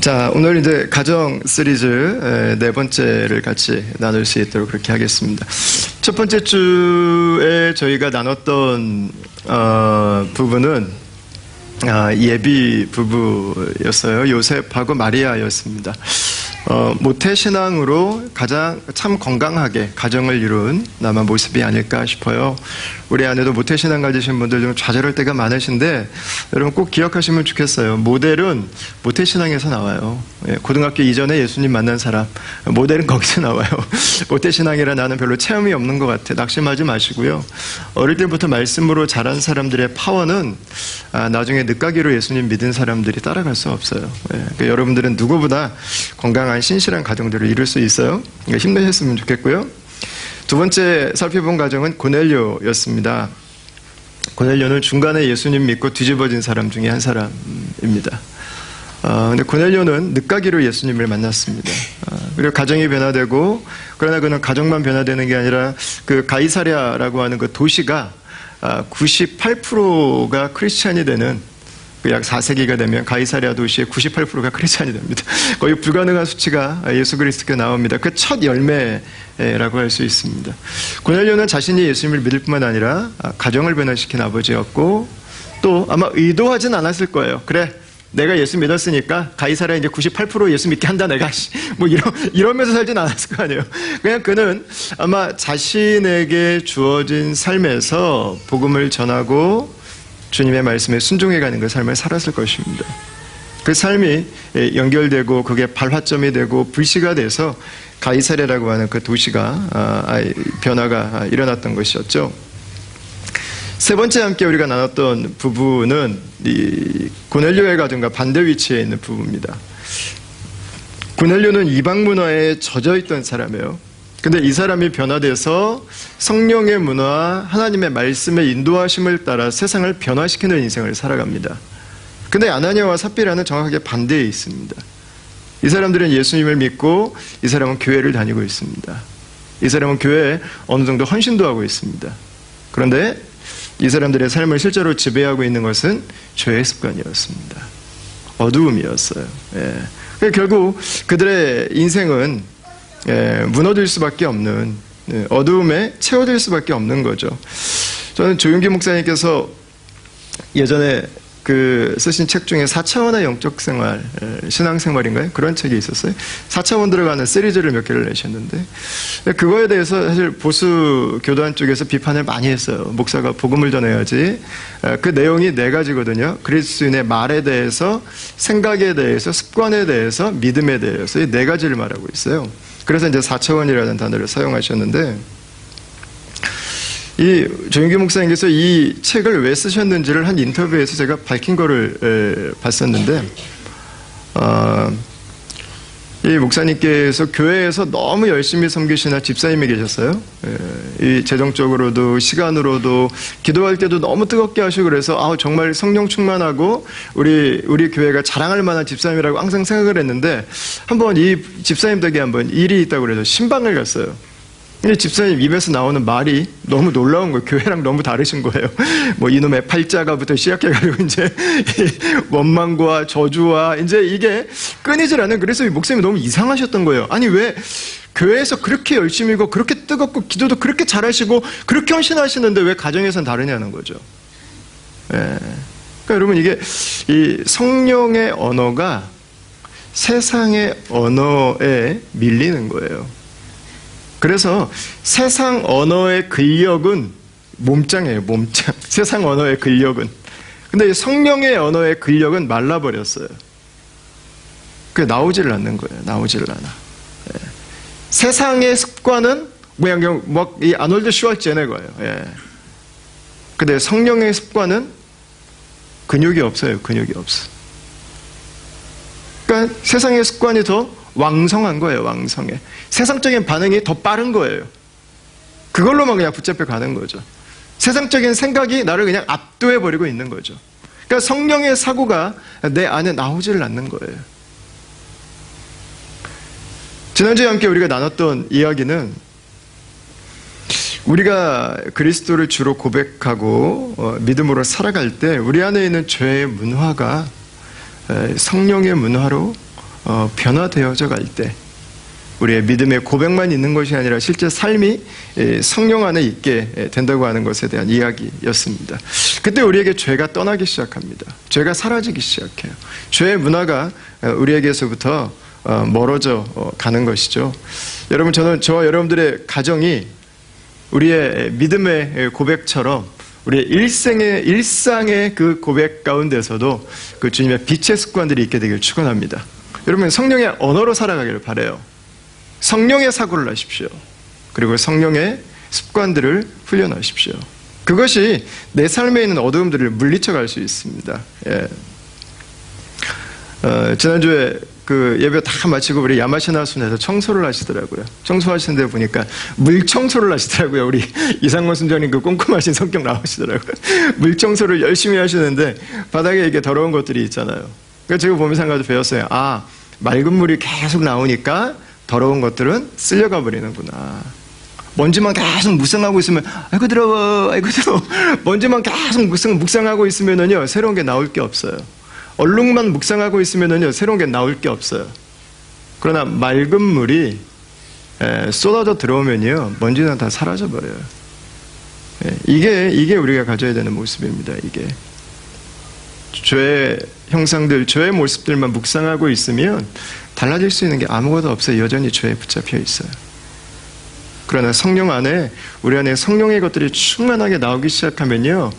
자, 오늘 이제 가정 시리즈 네 번째를 같이 나눌 수 있도록 그렇게 하겠습니다. 첫 번째 주에 저희가 나눴던 부분은 예비 부부였어요. 요셉하고 마리아였습니다. 모태신앙으로 가장 참 건강하게 가정을 이룬 아마 모습이 아닐까 싶어요. 우리 안에도 모태신앙 가지신 분들 좀 좌절할 때가 많으신데 여러분 꼭 기억하시면 좋겠어요. 모델은 모태신앙에서 나와요. 고등학교 이전에 예수님 만난 사람 모델은 거기서 나와요. 모태신앙이라 나는 별로 체험이 없는 것 같아. 낙심하지 마시고요. 어릴 때부터 말씀으로 자란 사람들의 파워는 나중에 늦가기로 예수님 믿은 사람들이 따라갈 수 없어요. 그러니까 여러분들은 누구보다 건강한 신실한 가정들을 이룰 수 있어요. 그러니까 힘내셨으면 좋겠고요. 두 번째 살펴본 가정은 고넬료였습니다. 고넬료는 중간에 예수님 믿고 뒤집어진 사람 중에 한 사람입니다. 근데 고넬료는 늦가기로 예수님을 만났습니다. 그리고 가정이 변화되고, 그러나 그는 가정만 변화되는 게 아니라 그 가이사랴라고 하는 그 도시가 98%가 크리스찬이 되는, 약 4세기가 되면 가이사랴 도시의 98%가 크리스찬이 됩니다. 거의 불가능한 수치가 예수 그리스도께 나옵니다. 그 첫 열매라고 할 수 있습니다. 고넬료는 자신이 예수님을 믿을 뿐만 아니라 가정을 변화시킨 아버지였고, 또 아마 의도하진 않았을 거예요. 그래, 내가 예수 믿었으니까 가이사랴 이제 98% 예수 믿게 한다 내가 뭐 이러면서 살진 않았을 거 아니에요. 그냥 그는 아마 자신에게 주어진 삶에서 복음을 전하고 주님의 말씀에 순종해가는 그 삶을 살았을 것입니다. 그 삶이 연결되고 그게 발화점이 되고 불씨가 돼서 가이사랴라고 하는 그 도시가 변화가 일어났던 것이었죠. 세 번째 함께 우리가 나눴던 부부는 이 고넬료의 가정과 반대 위치에 있는 부부입니다. 고넬료는 이방 문화에 젖어 있던 사람이에요. 근데 이 사람이 변화돼서 성령의 문화와 하나님의 말씀의 인도하심을 따라 세상을 변화시키는 인생을 살아갑니다. 근데 아나니아와 삽비라는 정확하게 반대에 있습니다. 이 사람들은 예수님을 믿고 이 사람은 교회를 다니고 있습니다. 이 사람은 교회에 어느 정도 헌신도 하고 있습니다. 그런데 이 사람들의 삶을 실제로 지배하고 있는 것은 죄의 습관이었습니다. 어두움이었어요. 결국 그들의 인생은 무너질 수밖에 없는, 어두움에 채워질 수밖에 없는 거죠. 저는 조윤기 목사님께서 예전에 쓰신 책 중에 4차원의 영적 생활, 신앙생활인가요? 그런 책이 있었어요. 4차원 들어가는 시리즈를 몇 개를 내셨는데, 그거에 대해서 사실 보수 교단 쪽에서 비판을 많이 했어요. 목사가 복음을 전해야지. 그 내용이 네 가지거든요. 그리스도인의 말에 대해서, 생각에 대해서, 습관에 대해서, 믿음에 대해서 이 네 가지를 말하고 있어요. 그래서 이제 4차원이라는 단어를 사용하셨는데, 이 조윤기 목사님께서 이 책을 왜 쓰셨는지를 한 인터뷰에서 제가 밝힌 거를 봤었는데, 이 목사님께서 교회에서 너무 열심히 섬기시는 집사님이 계셨어요. 이 재정적으로도 시간으로도 기도할 때도 너무 뜨겁게 하시고 그래서 정말 성령 충만하고 우리 교회가 자랑할 만한 집사님이라고 항상 생각을 했는데, 한번 이 집사님 덕에 한번 일이 있다고 그래서 신방을 갔어요. 근데 집사님 입에서 나오는 말이 너무 놀라운 거예요. 교회랑 너무 다르신 거예요. 뭐 이놈의 팔자가부터 시작해가지고 이제 원망과 저주와 이제 이게 끊이질 않는, 그래서 이 목사님이 너무 이상하셨던 거예요. 아니 왜 교회에서 그렇게 열심히고 그렇게 뜨겁고 기도도 그렇게 잘하시고 그렇게 헌신하시는데 왜 가정에선 다르냐는 거죠. 그러니까 여러분 이게 이 성령의 언어가 세상의 언어에 밀리는 거예요. 그래서 세상 언어의 근력은 몸짱이에요, 몸짱. 세상 언어의 근력은. 근데 성령의 언어의 근력은 말라버렸어요. 그게 나오지를 않는 거예요. 나오지를 않아. 세상의 습관은 그냥 이 아놀드 슈왈제네거예요. 근데 성령의 습관은 근육이 없어요. 근육이 없어. 그러니까 세상의 습관이 더 왕성한 거예요. 왕성해. 세상적인 반응이 더 빠른 거예요. 그걸로만 그냥 붙잡혀 가는 거죠. 세상적인 생각이 나를 그냥 압도해버리고 있는 거죠. 그러니까 성령의 사고가 내 안에 나오지를 않는 거예요. 지난주에 함께 우리가 나눴던 이야기는 우리가 그리스도를 주로 고백하고 믿음으로 살아갈 때 우리 안에 있는 죄의 문화가 성령의 문화로 변화되어져 갈 때 우리의 믿음의 고백만 있는 것이 아니라 실제 삶이 성령 안에 있게 된다고 하는 것에 대한 이야기였습니다. 그때 우리에게 죄가 떠나기 시작합니다. 죄가 사라지기 시작해요. 죄의 문화가 우리에게서부터 멀어져 가는 것이죠. 여러분, 저와 여러분들의 가정이 우리의 믿음의 고백처럼 우리의 일상의 그 고백 가운데서도 그 주님의 빛의 습관들이 있게 되길 축원합니다. 여러분, 성령의 언어로 살아가기를 바라요. 성령의 사고를 하십시오. 그리고 성령의 습관들을 훈련하십시오. 그것이 내 삶에 있는 어두움들을 물리쳐 갈 수 있습니다. 예. 지난주에 그 예배 다 마치고 우리 야마시나 순에서 청소를 하시더라고요. 청소하시는데 보니까 물 청소를 하시더라고요. 우리 이상권 순장님 그 꼼꼼하신 성격 나오시더라고요. 물 청소를 열심히 하시는데 바닥에 이게 더러운 것들이 있잖아요. 그래서 제가 보면서 한 가지 배웠어요. 아, 맑은 물이 계속 나오니까 더러운 것들은 쓸려가 버리는구나. 먼지만 계속 묵상하고 있으면 아이고 더러워, 아이고 더러워. 먼지만 계속 묵상하고 있으면은요 새로운 게 나올 게 없어요. 얼룩만 묵상하고 있으면은요 새로운 게 나올 게 없어요. 그러나 맑은 물이 쏟아져 들어오면요 먼지는 다 사라져 버려요. 이게 우리가 가져야 되는 모습입니다. 이게 죄의 형상들, 죄의 모습들만 묵상하고 있으면 달라질 수 있는 게 아무것도 없어요. 여전히 죄에 붙잡혀 있어요. 그러나 성령 안에, 우리 안에 성령의 것들이 충만하게 나오기 시작하면요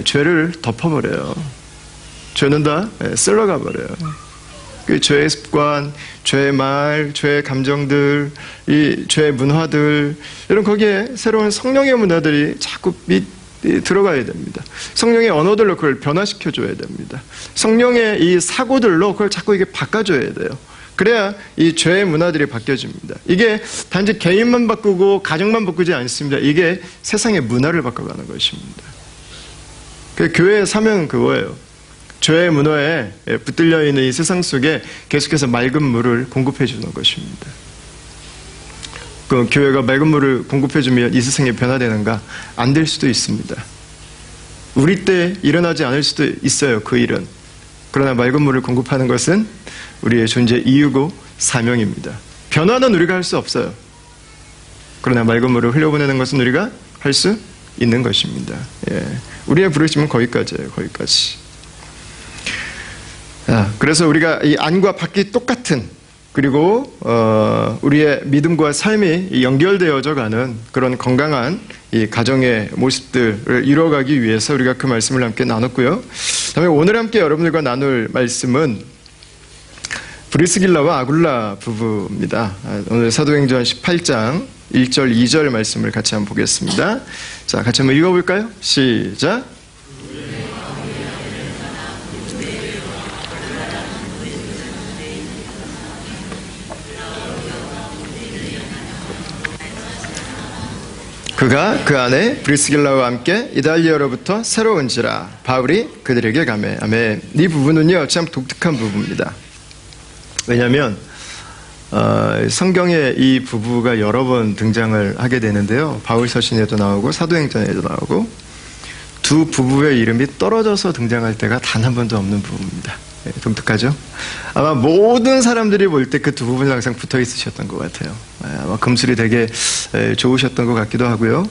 죄를 덮어버려요. 죄는 다 쓸러가 버려요. 그 죄의 습관, 죄의 말, 죄의 감정들, 이 죄의 문화들, 이런 거기에 새로운 성령의 문화들이 자꾸 들어가야 됩니다. 성령의 언어들로 그걸 변화시켜줘야 됩니다. 성령의 이 사고들로 그걸 자꾸 이게 바꿔줘야 돼요. 그래야 이 죄의 문화들이 바뀌어집니다. 이게 단지 개인만 바꾸고 가정만 바꾸지 않습니다. 이게 세상의 문화를 바꿔가는 것입니다. 그 교회의 사명은 그거예요. 죄의 문화에 붙들려 있는 이 세상 속에 계속해서 맑은 물을 공급해 주는 것입니다. 그 교회가 맑은 물을 공급해 주면 이 세상이 변화되는가? 안 될 수도 있습니다. 우리 때 일어나지 않을 수도 있어요. 그 일은. 그러나 맑은 물을 공급하는 것은 우리의 존재 이유고 사명입니다. 변화는 우리가 할 수 없어요. 그러나 맑은 물을 흘려보내는 것은 우리가 할 수 있는 것입니다. 예. 우리의 부르심은 거기까지예요. 거기까지. 그래서 우리가 이 안과 밖이 똑같은, 그리고 우리의 믿음과 삶이 연결되어져 가는 그런 건강한 이 가정의 모습들을 이루어가기 위해서 우리가 그 말씀을 함께 나눴고요. 다음에 오늘 함께 여러분들과 나눌 말씀은 브리스길라와 아굴라 부부입니다. 오늘 사도행전 18장 1절 2절 말씀을 같이 한번 보겠습니다. 자, 같이 한번 읽어볼까요? 시작. 그가 그 안에 브리스길라와 함께 이달리아로부터 새로 온지라 바울이 그들에게 가매. 아멘. 이 부분은요 참 독특한 부분입니다. 왜냐하면 성경에 이 부부가 여러 번 등장을 하게 되는데요. 바울 서신에도 나오고 사도행전에도 나오고 두 부부의 이름이 떨어져서 등장할 때가 단 한 번도 없는 부부입니다. 네, 독특하죠? 아마 모든 사람들이 볼 때 그 두 부분이 항상 붙어 있으셨던 것 같아요. 아마 금술이 되게 좋으셨던 것 같기도 하고요.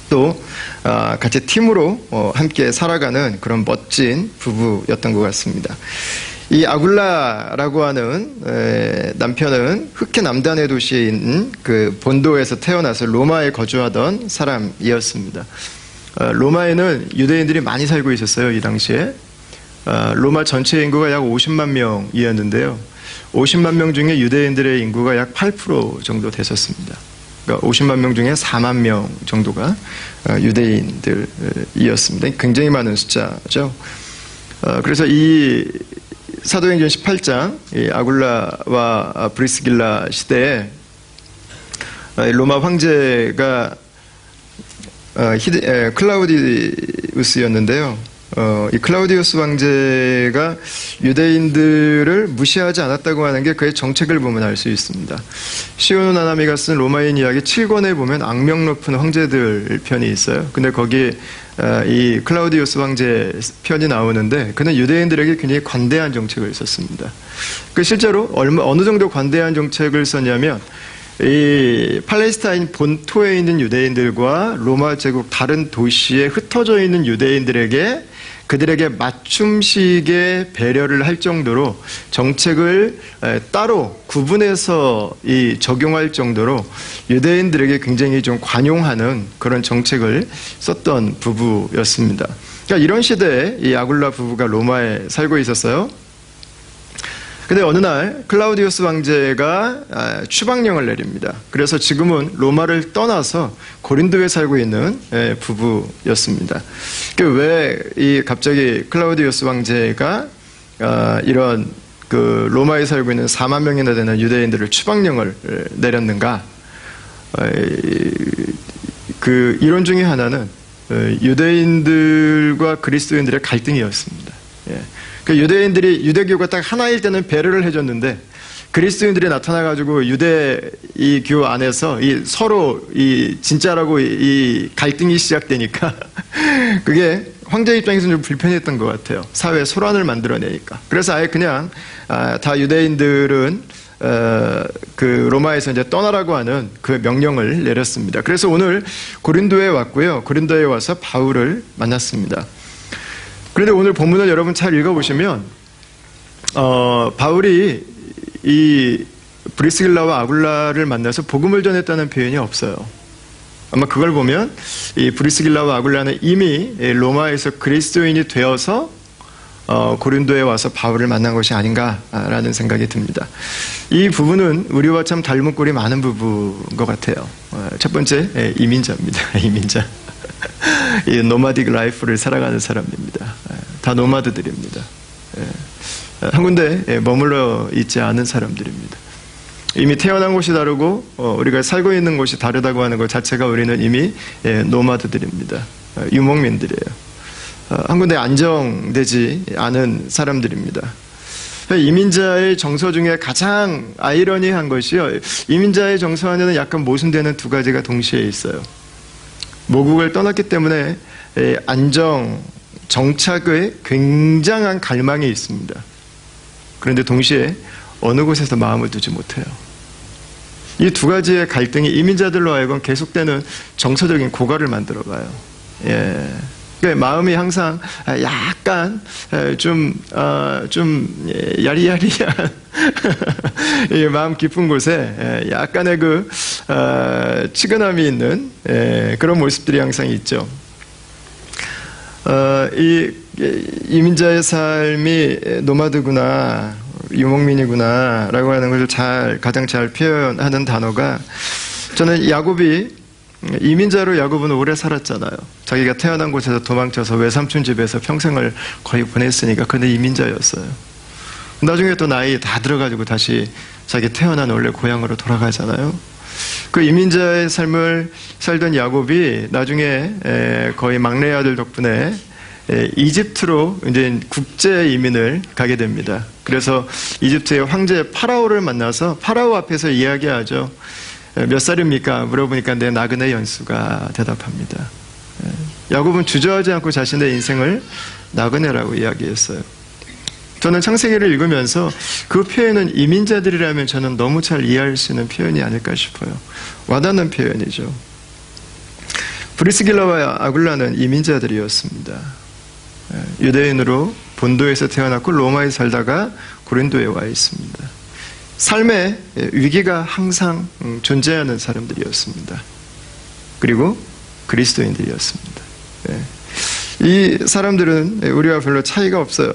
또 같이 팀으로 함께 살아가는 그런 멋진 부부였던 것 같습니다. 이 아굴라라고 하는 남편은 흑해 남단의 도시인 그 본도에서 태어나서 로마에 거주하던 사람이었습니다. 로마에는 유대인들이 많이 살고 있었어요. 이 당시에. 로마 전체 인구가 약 50만 명이었는데요. 50만 명 중에 유대인들의 인구가 약 8% 정도 됐었습니다. 그러니까 50만 명 중에 4만 명 정도가 유대인들이었습니다. 굉장히 많은 숫자죠. 그래서 이 사도행전 18장 이 아굴라와 브리스길라 시대에 로마 황제가 클라우디우스였는데요. 이 클라우디우스 황제가 유대인들을 무시하지 않았다고 하는 게 그의 정책을 보면 알 수 있습니다. 시오노 나나미가 쓴 로마인 이야기 7권에 보면 악명 높은 황제들 편이 있어요. 근데 거기에 이 클라우디우스 황제 편이 나오는데 그는 유대인들에게 굉장히 관대한 정책을 썼습니다. 그 실제로 어느 정도 관대한 정책을 썼냐면 이 팔레스타인 본토에 있는 유대인들과 로마 제국 다른 도시에 흩어져 있는 유대인들에게 그들에게 맞춤식의 배려를 할 정도로 정책을 따로 구분해서 적용할 정도로 유대인들에게 굉장히 좀 관용하는 그런 정책을 썼던 부부였습니다. 그러니까 이런 시대에 이 아굴라 부부가 로마에 살고 있었어요. 근데 어느 날 클라우디우스 황제가 추방령을 내립니다. 그래서 지금은 로마를 떠나서 고린도에 살고 있는 부부였습니다. 왜 갑자기 클라우디우스 황제가 이런 그 로마에 살고 있는 4만 명이나 되는 유대인들을 추방령을 내렸는가? 그 이론 중에 하나는 유대인들과 그리스도인들의 갈등이었습니다. 그 유대인들이 유대교가 딱 하나일 때는 배려를 해줬는데 그리스도인들이 나타나가지고 유대교 안에서 서로 진짜라고 갈등이 시작되니까 그게 황제 입장에서는 좀 불편했던 것 같아요. 사회 소란을 만들어내니까. 그래서 아예 그냥 다 유대인들은 그 로마에서 이제 떠나라고 하는 그 명령을 내렸습니다. 그래서 오늘 고린도에 왔고요. 고린도에 와서 바울을 만났습니다. 그런데 오늘 본문을 여러분 잘 읽어보시면 바울이 이 브리스길라와 아굴라를 만나서 복음을 전했다는 표현이 없어요. 아마 그걸 보면 이 브리스길라와 아굴라는 이미 로마에서 그리스도인이 되어서 고린도에 와서 바울을 만난 것이 아닌가라는 생각이 듭니다. 이 부부는 우리와 참 닮은 꼴이 많은 부부인 것 같아요. 첫 번째 이민자입니다. 이민자. 이 노마딕 라이프를 살아가는 사람입니다. 다 노마드들입니다. 한 군데 머물러 있지 않은 사람들입니다. 이미 태어난 곳이 다르고 우리가 살고 있는 곳이 다르다고 하는 것 자체가 우리는 이미 노마드들입니다. 유목민들이에요. 한 군데 안정되지 않은 사람들입니다. 이민자의 정서 중에 가장 아이러니한 것이요. 이민자의 정서 안에는 약간 모순되는 두 가지가 동시에 있어요. 모국을 떠났기 때문에 안정, 정착의 굉장한 갈망이 있습니다. 그런데 동시에 어느 곳에서 마음을 두지 못해요. 이 두 가지의 갈등이 이민자들로 하여금 계속되는 정서적인 고갈을 만들어가요. 그러니까 마음이 항상 약간 좀 야리야리한 마음 깊은 곳에 약간의 그 치근함이 있는 그런 모습들이 항상 있죠. 이 이민자의 삶이 노마드구나, 유목민이구나 라고 하는 것을 가장 잘 표현하는 단어가, 저는 야곱이 이민자로 야곱은 오래 살았잖아요. 자기가 태어난 곳에서 도망쳐서 외삼촌 집에서 평생을 거의 보냈으니까 그는 이민자였어요. 나중에 또 나이 다 들어가지고 다시 자기 태어난 원래 고향으로 돌아가잖아요. 그 이민자의 삶을 살던 야곱이 나중에 거의 막내 아들 덕분에 이집트로 이제 국제 이민을 가게 됩니다. 그래서 이집트의 황제 파라오를 만나서 파라오 앞에서 이야기하죠. 몇 살입니까? 물어보니까 내 나그네 연수가 대답합니다. 야곱은 주저하지 않고 자신의 인생을 나그네라고 이야기했어요. 저는 창세기를 읽으면서 그 표현은 이민자들이라면 저는 너무 잘 이해할 수 있는 표현이 아닐까 싶어요. 와닿는 표현이죠. 브리스길라와 아굴라는 이민자들이었습니다. 유대인으로 본도에서 태어났고 로마에 살다가 고린도에 와 있습니다. 삶의 위기가 항상 존재하는 사람들이었습니다. 그리고 그리스도인들이었습니다. 이 사람들은 우리와 별로 차이가 없어요.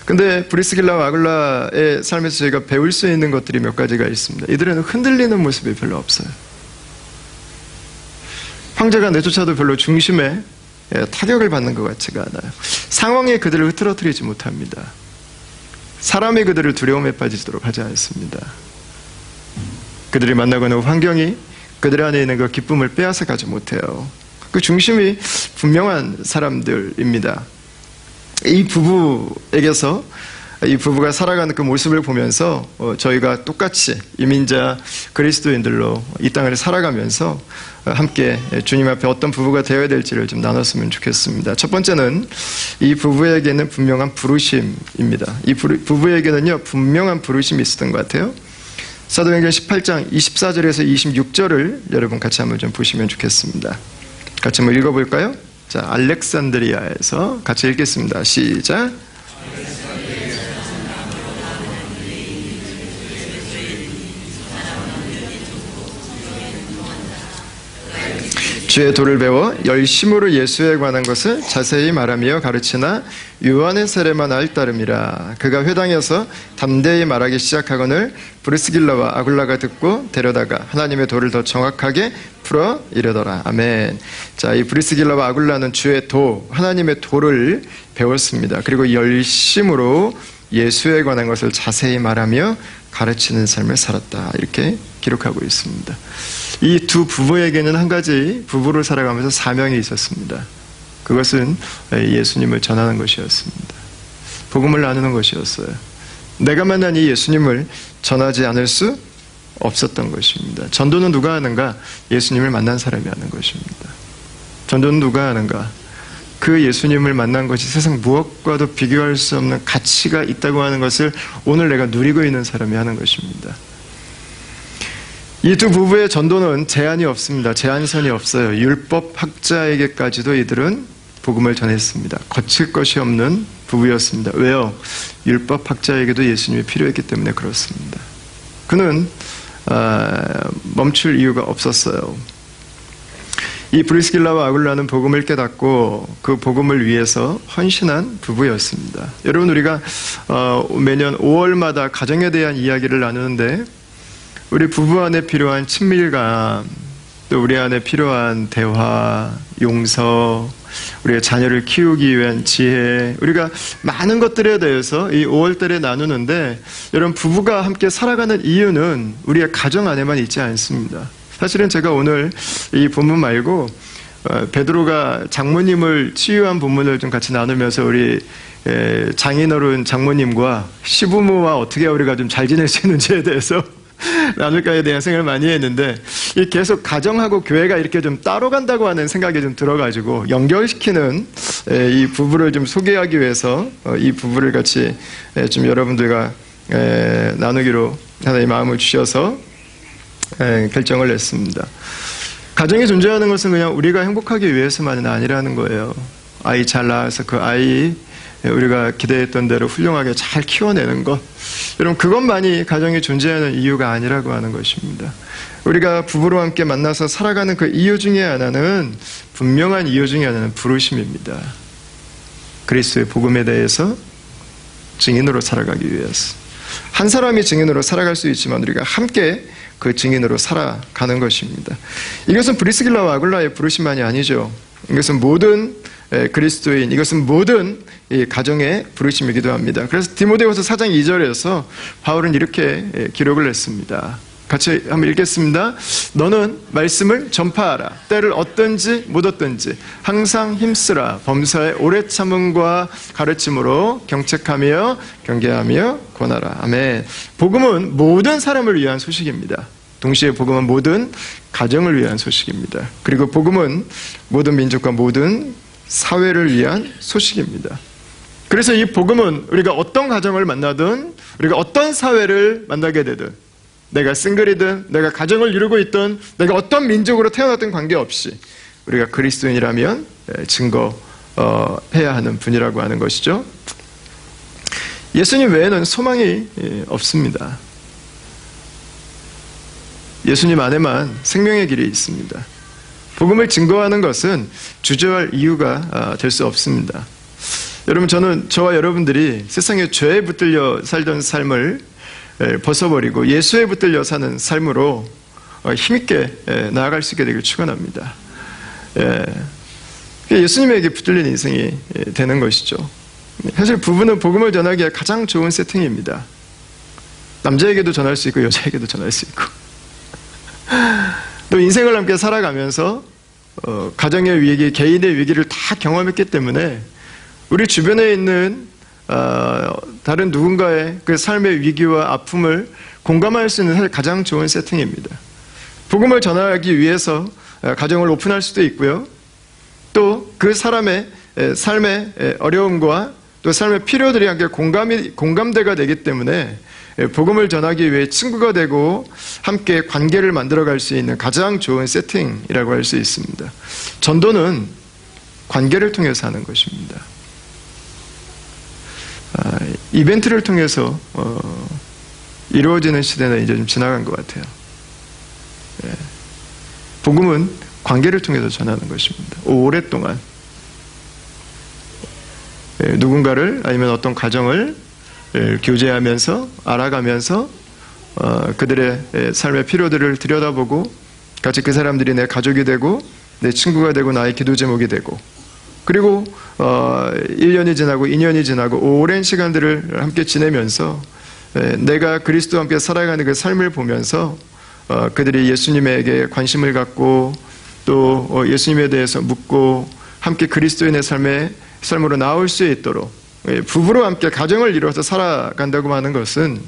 근데 브리스길라와 아굴라의 삶에서 저희가 배울 수 있는 것들이 몇 가지가 있습니다. 이들은 흔들리는 모습이 별로 없어요. 황제가 내쫓아도 별로 중심에 타격을 받는 것 같지가 않아요. 상황이 그들을 흐트러뜨리지 못합니다. 사람이 그들을 두려움에 빠지도록 하지 않습니다. 그들이 만나고 있는 환경이 그들 안에 있는 그 기쁨을 빼앗아 가지 못해요. 그 중심이 분명한 사람들입니다. 이 부부에게서 이 부부가 살아가는 그 모습을 보면서 저희가 똑같이 이민자 그리스도인들로 이 땅을 살아가면서 함께 주님 앞에 어떤 부부가 되어야 될지를 좀 나눴으면 좋겠습니다. 첫 번째는 이 부부에게는 분명한 부르심입니다. 이 부부에게는요 분명한 부르심이 있었던 것 같아요. 사도행전 18장 24절에서 26절을 여러분 같이 한번 좀 보시면 좋겠습니다. 같이 한번 읽어볼까요? 자, 알렉산드리아에서 같이 읽겠습니다. 시작. 주의 도를 배워 열심으로 예수에 관한 것을 자세히 말하며 가르치나 요한의 세례만 알 따름이라. 그가 회당에서 담대히 말하기 시작하거늘 브리스길라와 아굴라가 듣고 데려다가 하나님의 도를 더 정확하게 풀어 이르더라. 아멘. 자, 이 브리스길라와 아굴라는 주의 도, 하나님의 도를 배웠습니다. 그리고 열심으로 예수에 관한 것을 자세히 말하며 가르치는 삶을 살았다. 이렇게 기록하고 있습니다. 이 두 부부에게는 한 가지 부부로 살아가면서 사명이 있었습니다. 그것은 예수님을 전하는 것이었습니다. 복음을 나누는 것이었어요. 내가 만난 이 예수님을 전하지 않을 수 없었던 것입니다. 전도는 누가 하는가? 예수님을 만난 사람이 하는 것입니다. 전도는 누가 하는가? 그 예수님을 만난 것이 세상 무엇과도 비교할 수 없는 가치가 있다고 하는 것을 오늘 내가 누리고 있는 사람이 하는 것입니다. 이 두 부부의 전도는 제한이 없습니다. 제한선이 없어요. 율법학자에게까지도 이들은 복음을 전했습니다. 거칠 것이 없는 부부였습니다. 왜요? 율법학자에게도 예수님이 필요했기 때문에 그렇습니다. 그는 멈출 이유가 없었어요. 이 브리스길라와 아굴라는 복음을 깨닫고 그 복음을 위해서 헌신한 부부였습니다. 여러분, 우리가 매년 5월마다 가정에 대한 이야기를 나누는데 우리 부부 안에 필요한 친밀감, 또 우리 안에 필요한 대화, 용서, 우리의 자녀를 키우기 위한 지혜, 우리가 많은 것들에 대해서 이 5월달에 나누는데, 여러분, 부부가 함께 살아가는 이유는 우리의 가정 안에만 있지 않습니다. 사실은 제가 오늘 이 본문 말고 베드로가 장모님을 치유한 본문을 좀 같이 나누면서 우리 장인어른 장모님과 시부모와 어떻게 우리가 좀 잘 지낼 수 있는지에 대해서 나눌까에 대한 생각을 많이 했는데, 계속 가정하고 교회가 이렇게 좀 따로 간다고 하는 생각이 좀 들어가지고 연결시키는 이 부부를 좀 소개하기 위해서 이 부부를 같이 좀 여러분들과 나누기로 하나님 마음을 주셔서 결정을 했습니다. 가정이 존재하는 것은 그냥 우리가 행복하기 위해서만은 아니라는 거예요. 아이 잘 낳아서 그 아이 우리가 기대했던 대로 훌륭하게 잘 키워내는 것, 여러분, 그것만이 가정이 존재하는 이유가 아니라고 하는 것입니다. 우리가 부부로 함께 만나서 살아가는 그 이유 중에 하나는, 분명한 이유 중에 하나는 부르심입니다. 그리스도의 복음에 대해서 증인으로 살아가기 위해서. 한 사람이 증인으로 살아갈 수 있지만 우리가 함께 그 증인으로 살아가는 것입니다. 이것은 브리스길라와 아굴라의 부르심만이 아니죠. 이것은 모든 그리스도인, 이것은 모든 이 가정의 부르심이기도 합니다. 그래서 디모데후서 4장 2절에서 바울은 이렇게 기록을 했습니다. 같이 한번 읽겠습니다. 너는 말씀을 전파하라. 때를 얻든지 못 얻든지 항상 힘쓰라. 범사에 오래 참음과 가르침으로 경책하며 경계하며 권하라. 아멘. 복음은 모든 사람을 위한 소식입니다. 동시에 복음은 모든 가정을 위한 소식입니다. 그리고 복음은 모든 민족과 모든 사회를 위한 소식입니다. 그래서 이 복음은 우리가 어떤 가정을 만나든, 우리가 어떤 사회를 만나게 되든, 내가 싱글이든 내가 가정을 이루고 있든 내가 어떤 민족으로 태어났든 관계없이 우리가 그리스도인이라면 증거해야 하는 분이라고 하는 것이죠. 예수님 외에는 소망이 없습니다. 예수님 안에만 생명의 길이 있습니다. 복음을 증거하는 것은 주저할 이유가 될 수 없습니다. 여러분, 저와 여러분들이 세상에 죄에 붙들려 살던 삶을 벗어버리고 예수에 붙들려 사는 삶으로 힘있게 나아갈 수 있게 되길 축원합니다. 예수님에게 붙들린 인생이 되는 것이죠. 사실 부부는 복음을 전하기에 가장 좋은 세팅입니다. 남자에게도 전할 수 있고 여자에게도 전할 수 있고, 또 인생을 함께 살아가면서 가정의 위기, 개인의 위기를 다 경험했기 때문에 우리 주변에 있는 다른 누군가의 그 삶의 위기와 아픔을 공감할 수 있는 사실 가장 좋은 세팅입니다. 복음을 전하기 위해서 가정을 오픈할 수도 있고요. 또 그 사람의 삶의 어려움과 또 삶의 필요들이 함께 공감대가 되기 때문에 복음을 전하기 위해 친구가 되고 함께 관계를 만들어갈 수 있는 가장 좋은 세팅이라고 할 수 있습니다. 전도는 관계를 통해서 하는 것입니다. 이벤트를 통해서 이루어지는 시대는 이제 좀 지나간 것 같아요. 복음은 관계를 통해서 전하는 것입니다. 오랫동안 누군가를 아니면 어떤 가정을 교제하면서 알아가면서 그들의 삶의 필요들을 들여다보고 같이 그 사람들이 내 가족이 되고 내 친구가 되고 나의 기도 제목이 되고 그리고 1년이 지나고 2년이 지나고 오랜 시간들을 함께 지내면서 내가 그리스도와 함께 살아가는 그 삶을 보면서 그들이 예수님에게 관심을 갖고 또 예수님에 대해서 묻고 함께 그리스도인의 삶으로 나올 수 있도록 부부로 함께 가정을 이루어서 살아간다고 하는 것은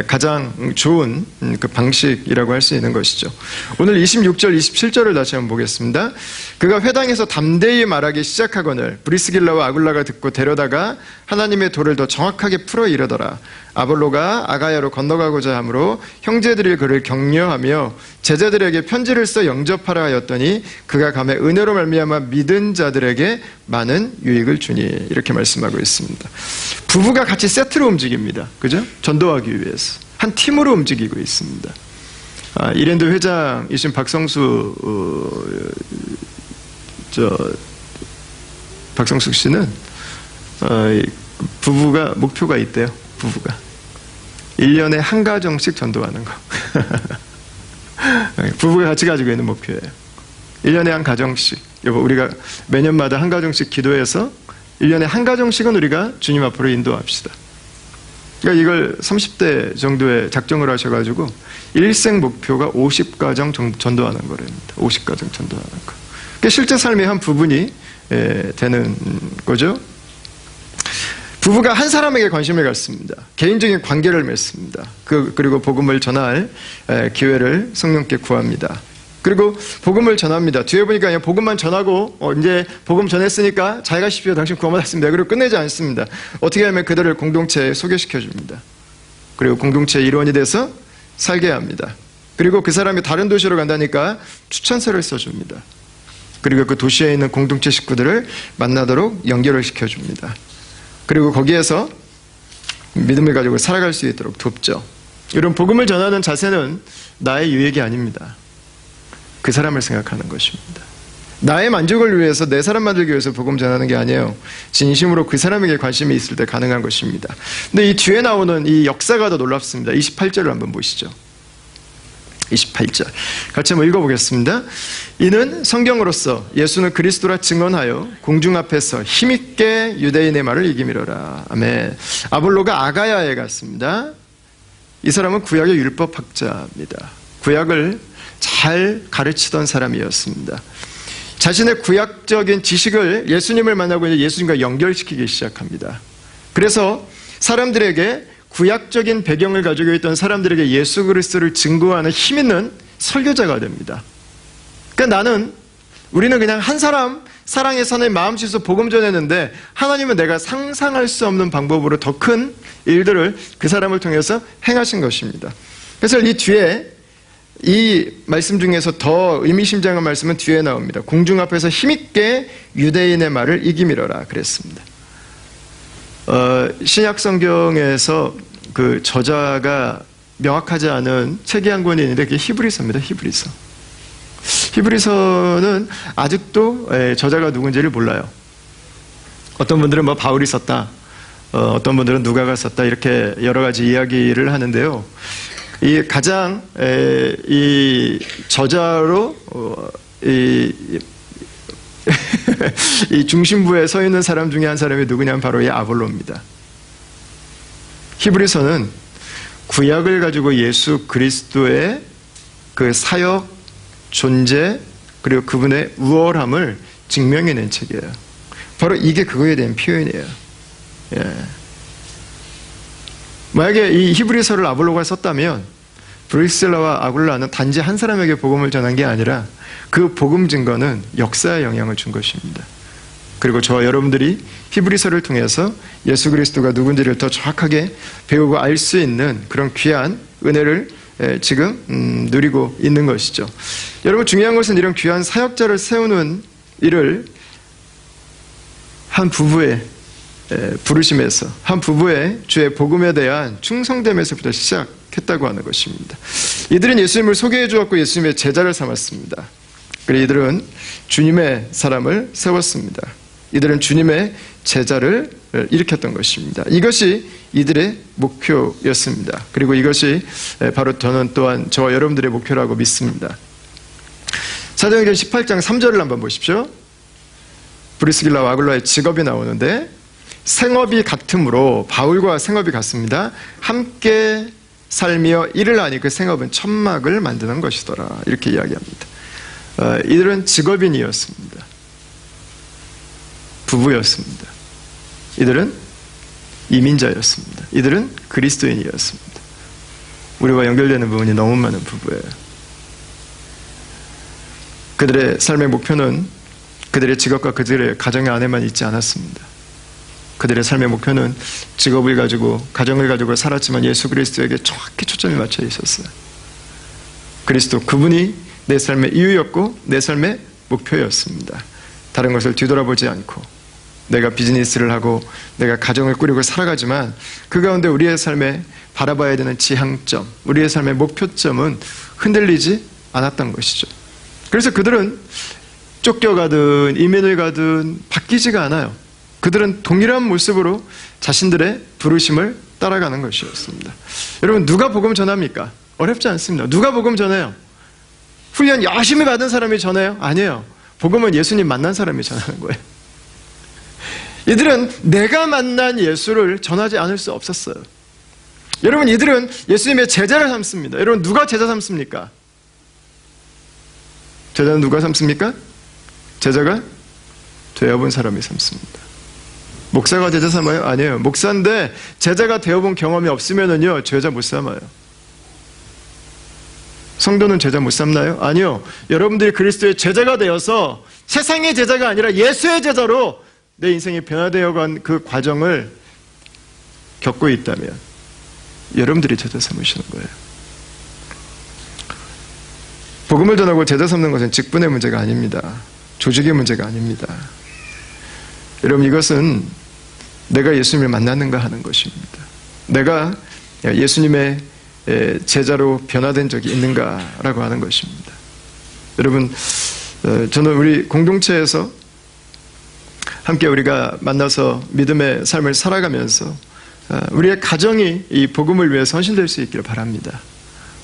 가장 좋은 그 방식이라고 할 수 있는 것이죠. 오늘 26절, 27절을 다시 한번 보겠습니다. 그가 회당에서 담대히 말하기 시작하거늘 브리스길라와 아굴라가 듣고 데려다가 하나님의 도를 더 정확하게 풀어 이르더라. 아볼로가 아가야로 건너가고자 하므로 형제들이 그를 격려하며 제자들에게 편지를 써 영접하라 하였더니 그가 감에 은혜로 말미암아 믿은 자들에게 많은 유익을 주니 이렇게 말씀하고 있습니다. 부부가 같이 세트로 움직입니다. 그죠? 전도하기 위해서 한 팀으로 움직이고 있습니다. 이랜드 회장이신 박성숙 씨는 부부가 목표가 있대요. 부부가 1년에 한 가정씩 전도하는 거. 부부가 같이 가지고 있는 목표예요. 1년에 한 가정씩. 우리가 매년마다 한 가정씩 기도해서 1년에 한 가정씩은 우리가 주님 앞으로 인도합시다. 그러니까 이걸 30대 정도에 작정을 하셔가지고 일생 목표가 50가정 전도하는 거랍니다. 50가정 전도하는 거. 그러니까 실제 삶의 한 부분이 되는 거죠. 부부가 한 사람에게 관심을 갖습니다. 개인적인 관계를 맺습니다. 그리고 복음을 전할 기회를 성령께 구합니다. 그리고 복음을 전합니다. 뒤에 보니까 그냥 복음만 전하고 이제 복음 전했으니까 잘 가십시오. 당신 구원받았습니다. 그리고 끝내지 않습니다. 어떻게 하면 그들을 공동체에 소개시켜줍니다. 그리고 공동체의 일원이 돼서 살게 합니다. 그리고 그 사람이 다른 도시로 간다니까 추천서를 써줍니다. 그리고 그 도시에 있는 공동체 식구들을 만나도록 연결을 시켜줍니다. 그리고 거기에서 믿음을 가지고 살아갈 수 있도록 돕죠. 이런 복음을 전하는 자세는 나의 유익이 아닙니다. 그 사람을 생각하는 것입니다. 나의 만족을 위해서 내 사람 만들기 위해서 복음 전하는 게 아니에요. 진심으로 그 사람에게 관심이 있을 때 가능한 것입니다. 근데 이 뒤에 나오는 이 역사가 더 놀랍습니다. 28절을 한번 보시죠. 28절 같이 한번 읽어보겠습니다. 이는 성경으로서 예수는 그리스도라 증언하여 공중 앞에서 힘있게 유대인의 말을 이기미러라. 아멘. 아볼로가 아가야에 갔습니다. 이 사람은 구약의 율법학자입니다. 구약을 잘 가르치던 사람이었습니다. 자신의 구약적인 지식을 예수님을 만나고 이제 예수님과 연결시키기 시작합니다. 그래서 사람들에게 구약적인 배경을 가지고 있던 사람들에게 예수 그리스도를 증거하는 힘 있는 설교자가 됩니다. 그러니까 우리는 그냥 한 사람 사랑의 산에 마음씨서 복음 전했는데 하나님은 내가 상상할 수 없는 방법으로 더 큰 일들을 그 사람을 통해서 행하신 것입니다. 그래서 이 뒤에 이 말씀 중에서 더 의미심장한 말씀은 뒤에 나옵니다. 공중 앞에서 힘있게 유대인의 말을 이기미러라 그랬습니다. 신약 성경에서 그 저자가 명확하지 않은 책이 한 권이 있는데 그게 히브리서입니다. 히브리서는 아직도 저자가 누군지를 몰라요. 어떤 분들은 뭐 바울이 썼다, 어떤 분들은 누가가 썼다 이렇게 여러 가지 이야기를 하는데요. 이 가장 이 저자로 이 중심부에 서 있는 사람 중에 한 사람이 누구냐면 바로 이 아볼로입니다. 히브리서는 구약을 가지고 예수 그리스도의 그 사역, 존재, 그리고 그분의 우월함을 증명해낸 책이에요. 바로 이게 그거에 대한 표현이에요. 예. 만약에 이 히브리서를 아볼로가 썼다면 브리스길라와 아굴라는 단지 한 사람에게 복음을 전한 게 아니라 그 복음 증거는 역사에 영향을 준 것입니다. 그리고 저와 여러분들이 히브리서를 통해서 예수 그리스도가 누군지를 더 정확하게 배우고 알 수 있는 그런 귀한 은혜를 지금 누리고 있는 것이죠. 여러분, 중요한 것은 이런 귀한 사역자를 세우는 일을 한 부부의 부르심에서, 한 부부의 주의 복음에 대한 충성됨에서부터 시작했다고 하는 것입니다. 이들은 예수님을 소개해 주었고 예수님의 제자를 삼았습니다. 그리고 이들은 주님의 사람을 세웠습니다. 이들은 주님의 제자를 일으켰던 것입니다. 이것이 이들의 목표였습니다. 그리고 이것이 바로 저는 또한 저와 여러분들의 목표라고 믿습니다. 사도행전 18장 3절을 한번 보십시오. 브리스길라와 아굴라의 직업이 나오는데, 생업이 같으므로, 바울과 생업이 같습니다. 함께 살며 일을 하니 그 생업은 천막을 만드는 것이더라. 이렇게 이야기합니다. 이들은 직업인이었습니다. 부부였습니다. 이들은 이민자였습니다. 이들은 그리스도인이었습니다. 우리와 연결되는 부분이 너무 많은 부부예요. 그들의 삶의 목표는 그들의 직업과 그들의 가정 안에만 있지 않았습니다. 그들의 삶의 목표는 직업을 가지고, 가정을 가지고 살았지만 예수 그리스도에게 정확히 초점이 맞춰 있었어요. 그리스도, 그분이 내 삶의 이유였고 내 삶의 목표였습니다. 다른 것을 뒤돌아보지 않고 내가 비즈니스를 하고 내가 가정을 꾸리고 살아가지만 그 가운데 우리의 삶에 바라봐야 되는 지향점, 우리의 삶의 목표점은 흔들리지 않았던 것이죠. 그래서 그들은 쫓겨가든 이민을 가든 바뀌지가 않아요. 그들은 동일한 모습으로 자신들의 부르심을 따라가는 것이었습니다. 여러분, 누가 복음 전합니까? 어렵지 않습니다. 누가 복음 전해요? 훈련 열심히 받은 사람이 전해요? 아니에요. 복음은 예수님 만난 사람이 전하는 거예요. 이들은 내가 만난 예수를 전하지 않을 수 없었어요. 여러분, 이들은 예수님의 제자를 삼습니다. 여러분, 누가 제자 삼습니까? 제자는 누가 삼습니까? 제자가 되어본 사람이 삼습니다. 목사가 제자 삼아요? 아니에요. 목사인데 제자가 되어본 경험이 없으면은요, 제자 못 삼아요. 성도는 제자 못 삼나요? 아니요. 여러분들이 그리스도의 제자가 되어서 세상의 제자가 아니라 예수의 제자로 내 인생이 변화되어간 그 과정을 겪고 있다면 여러분들이 제자 삼으시는 거예요. 복음을 전하고 제자 삼는 것은 직분의 문제가 아닙니다. 조직의 문제가 아닙니다. 여러분, 이것은 내가 예수님을 만났는가 하는 것입니다. 내가 예수님의 제자로 변화된 적이 있는가라고 하는 것입니다. 여러분, 저는 우리 공동체에서 함께 우리가 만나서 믿음의 삶을 살아가면서 우리의 가정이 이 복음을 위해 헌신될 수 있기를 바랍니다.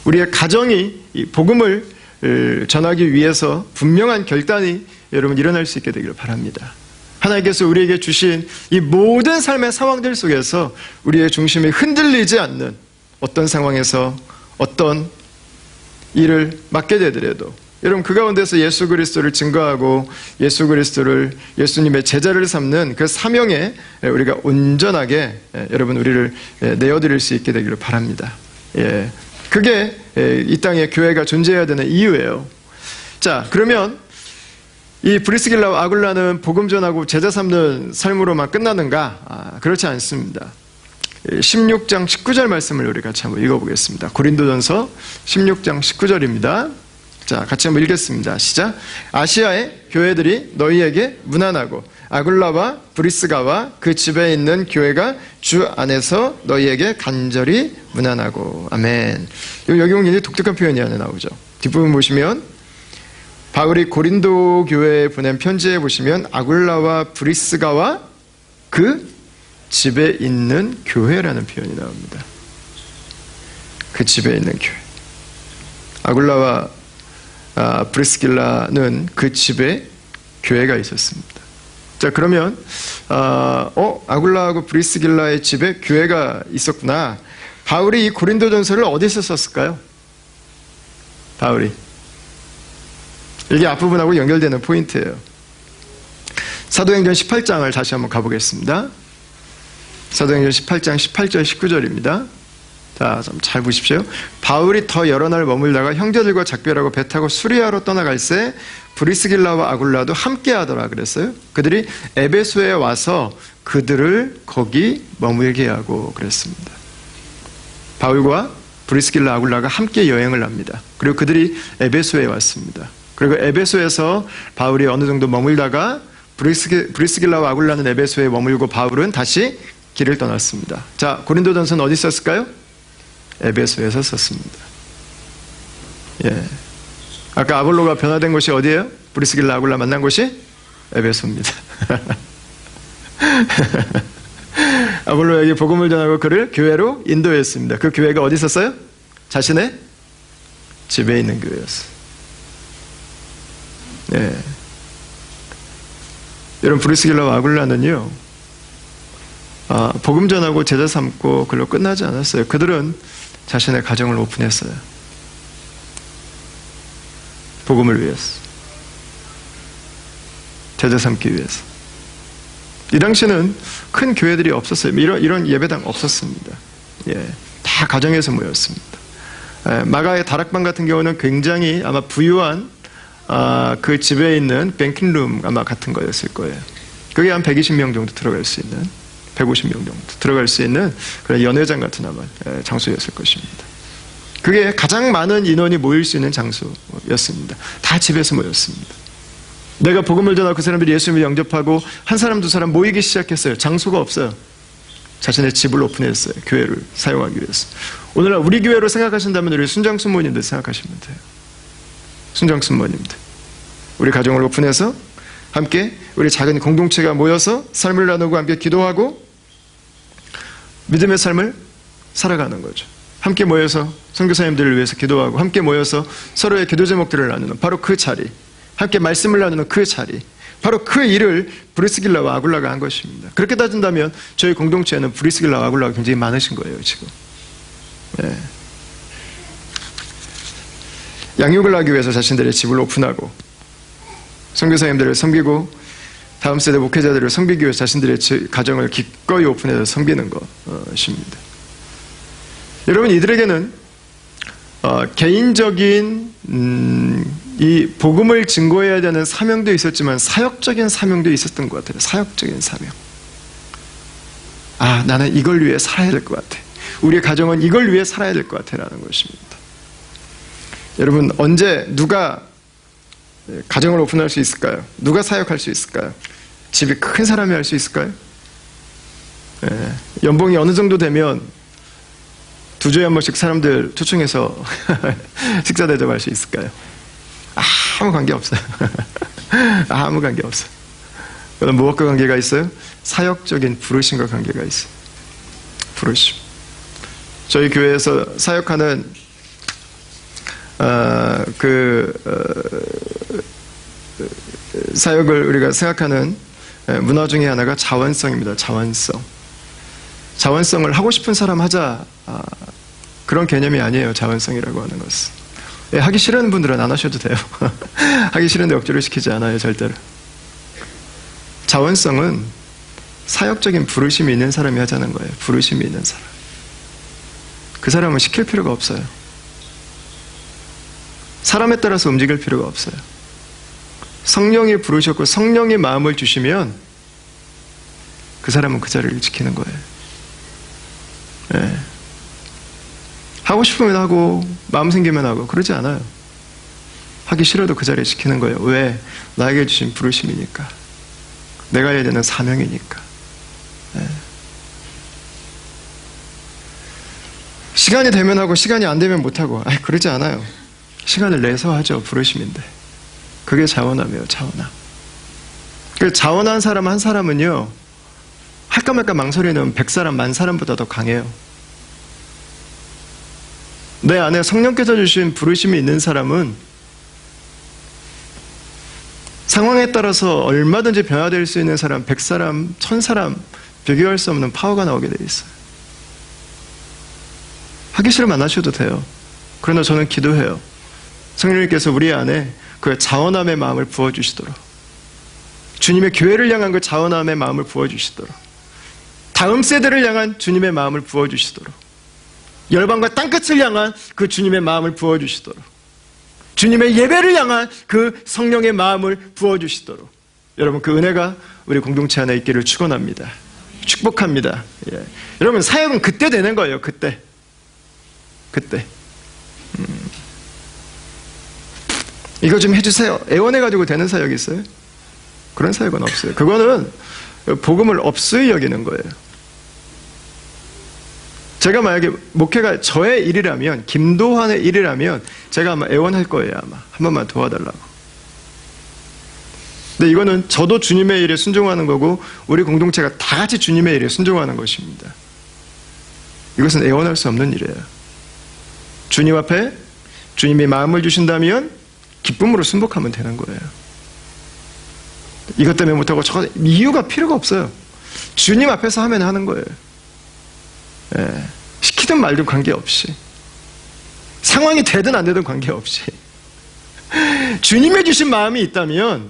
우리의 가정이 이 복음을 전하기 위해서 분명한 결단이 여러분 일어날 수 있게 되기를 바랍니다. 하나님께서 우리에게 주신 이 모든 삶의 상황들 속에서 우리의 중심이 흔들리지 않는, 어떤 상황에서 어떤 일을 맡게 되더라도 여러분, 그 가운데서 예수 그리스도를 증거하고 예수 그리스도를 예수님의 제자를 삼는 그 사명에 우리가 온전하게 여러분 우리를 내어드릴 수 있게 되기를 바랍니다. 예, 그게 이 땅에 교회가 존재해야 되는 이유예요. 자, 그러면 이 브리스길라와 아굴라는 복음 전하고 제자 삼는 삶으로만 끝나는가? 그렇지 않습니다. 16장 19절 말씀을 우리 같이 한번 읽어보겠습니다. 고린도전서 16장 19절입니다. 자, 같이 한번 읽겠습니다. 시작. 아시아의 교회들이 너희에게 문안하고 아굴라와 브리스가와 그 집에 있는 교회가 주 안에서 너희에게 간절히 문안하고. 아멘. 여기 굉장히 독특한 표현이 하나 나오죠. 뒷부분 보시면 바울이 고린도 교회에 보낸 편지에 보시면 아굴라와 브리스가와 그 집에 있는 교회라는 표현이 나옵니다. 그 집에 있는 교회. 아굴라와 브리스길라는 그 집에 교회가 있었습니다. 자, 그러면 아굴라하고 브리스길라의 집에 교회가 있었구나. 바울이 이 고린도전서를 어디서 썼을까요? 바울이. 이게 앞부분하고 연결되는 포인트예요. 사도행전 18장을 다시 한번 가보겠습니다. 사도행전 18장 18절 19절입니다. 자, 좀 잘 보십시오. 바울이 더 여러 날 머물다가 형제들과 작별하고 배 타고 수리아로 떠나갈새 브리스길라와 아굴라도 함께 하더라 그랬어요. 그들이 에베소에 와서 그들을 거기 머물게 하고 그랬습니다. 바울과 브리스길라 아굴라가 함께 여행을 합니다. 그리고 그들이 에베소에 왔습니다. 그리고 에베소에서 바울이 어느 정도 머물다가 브리스길라와 아굴라는 에베소에 머물고 바울은 다시 길을 떠났습니다. 자, 고린도전서는 어디 썼을까요? 에베소에서 썼습니다. 예. 아까 아볼로가 변화된 곳이 어디예요? 브리스길라 아굴라 만난 곳이 에베소입니다. 아볼로에게 복음을 전하고 그를 교회로 인도했습니다. 그 교회가 어디 있었어요? 자신의 집에 있는 교회였어요. 예. 여러분, 브리스길라와 아굴라는요, 복음 전하고 제자 삼고 그걸로 끝나지 않았어요. 그들은 자신의 가정을 오픈했어요. 복음을 위해서. 제자 삼기 위해서. 이 당시는 큰 교회들이 없었어요. 이런 예배당 없었습니다. 예, 다 가정에서 모였습니다. 마가의 다락방 같은 경우는 굉장히 아마 부유한 그 집에 있는 뱅킹룸 아마 같은 거였을 거예요. 그게 한 120명 정도 들어갈 수 있는, 150명 정도 들어갈 수 있는 그런 연회장 같은 아마 장소였을 것입니다. 그게 가장 많은 인원이 모일 수 있는 장소였습니다. 다 집에서 모였습니다. 내가 복음을 전하고 그 사람들이 예수님을 영접하고 한 사람 두 사람 모이기 시작했어요. 장소가 없어요. 자신의 집을 오픈했어요. 교회를 사용하기 위해서. 오늘날 우리 교회로 생각하신다면 우리 순장순모님들 생각하시면 돼요. 순장순모님들. 우리 가정을 오픈해서 함께 우리 작은 공동체가 모여서 삶을 나누고 함께 기도하고 믿음의 삶을 살아가는 거죠. 함께 모여서 선교사님들을 위해서 기도하고 함께 모여서 서로의 기도 제목들을 나누는 바로 그 자리, 함께 말씀을 나누는 그 자리, 바로 그 일을 브리스길라와 아굴라가 한 것입니다. 그렇게 따진다면 저희 공동체에는 브리스길라와 아굴라가 굉장히 많으신 거예요, 지금. 네. 양육을 하기 위해서 자신들의 집을 오픈하고 선교사님들을 섬기고 다음 세대 목회자들을 섬기기 위해서 자신들의 가정을 기꺼이 오픈해서 섬기는 것입니다. 여러분, 이들에게는 개인적인 이 복음을 증거해야 되는 사명도 있었지만 사역적인 사명도 있었던 것 같아요. 사역적인 사명. 나는 이걸 위해 살아야 될 것 같아. 우리의 가정은 이걸 위해 살아야 될 것 같아 라는 것입니다. 여러분, 언제 누가 가정을 오픈할 수 있을까요? 누가 사역할 수 있을까요? 집이 큰 사람이 할 수 있을까요? 연봉이 어느 정도 되면 2주에 한 번씩 사람들 초청해서 식사 대접할 수 있을까요? 아무 관계 없어요. 아무 관계 없어요. 그럼 무엇과 관계가 있어요? 사역적인 부르심과 관계가 있어요. 부르심. 저희 교회에서 사역하는 사역을 우리가 생각하는 문화 중에 하나가 자원성입니다. 자원성. 자원성을 하고 싶은 사람 하자, 그런 개념이 아니에요. 자원성이라고 하는 것은. 하기 싫은 분들은 안 하셔도 돼요. 하기 싫은데 억지로 시키지 않아요, 절대로. 자원성은 사역적인 부르심이 있는 사람이 하자는 거예요. 부르심이 있는 사람. 그 사람은 시킬 필요가 없어요. 사람에 따라서 움직일 필요가 없어요. 성령이 부르셨고 성령이 마음을 주시면 그 사람은 그 자리를 지키는 거예요. 네. 하고 싶으면 하고 마음 생기면 하고 그러지 않아요. 하기 싫어도 그 자리에 지키는 거예요. 왜? 나에게 주신 부르심이니까. 내가 해야 되는 사명이니까. 네. 시간이 되면 하고 시간이 안 되면 못하고 그러지 않아요. 시간을 내서 하죠. 부르심인데. 그게 자원함이에요. 자원함. 그 자원한 사람 한 사람은요, 할까 말까 망설이는 100사람, 10,000사람보다 더 강해요. 내 안에 성령께서 주신 부르심이 있는 사람은 상황에 따라서 얼마든지 변화될 수 있는 사람, 100사람, 1000사람 비교할 수 없는 파워가 나오게 돼 있어요. 하기 싫으면 안 하셔도 돼요. 그러나 저는 기도해요. 성령님께서 우리 안에 그 자원함의 마음을 부어주시도록, 주님의 교회를 향한 그 자원함의 마음을 부어주시도록, 다음 세대를 향한 주님의 마음을 부어주시도록, 열방과 땅끝을 향한 그 주님의 마음을 부어주시도록, 주님의 예배를 향한 그 성령의 마음을 부어주시도록, 여러분 그 은혜가 우리 공동체 안에 있기를 축원합니다. 축복합니다. 예. 여러분 사역은 그때 되는 거예요. 그때. 이거 좀 해주세요. 애원해가지고 되는 사역이 있어요? 그런 사역은 없어요. 그거는 복음을 없이 여기는 거예요. 제가 만약에 목회가 저의 일이라면, 김도환의 일이라면 제가 아마 애원할 거예요. 아마 한 번만 도와달라고. 근데 이거는 저도 주님의 일에 순종하는 거고 우리 공동체가 다 같이 주님의 일에 순종하는 것입니다. 이것은 애원할 수 없는 일이에요. 주님 앞에 주님이 마음을 주신다면 기쁨으로 순복하면 되는 거예요. 이것 때문에 못하고 저거 이유가 필요가 없어요. 주님 앞에서 하면 하는 거예요. 예. 시키든 말든 관계없이, 상황이 되든 안 되든 관계없이 주님의 주신 마음이 있다면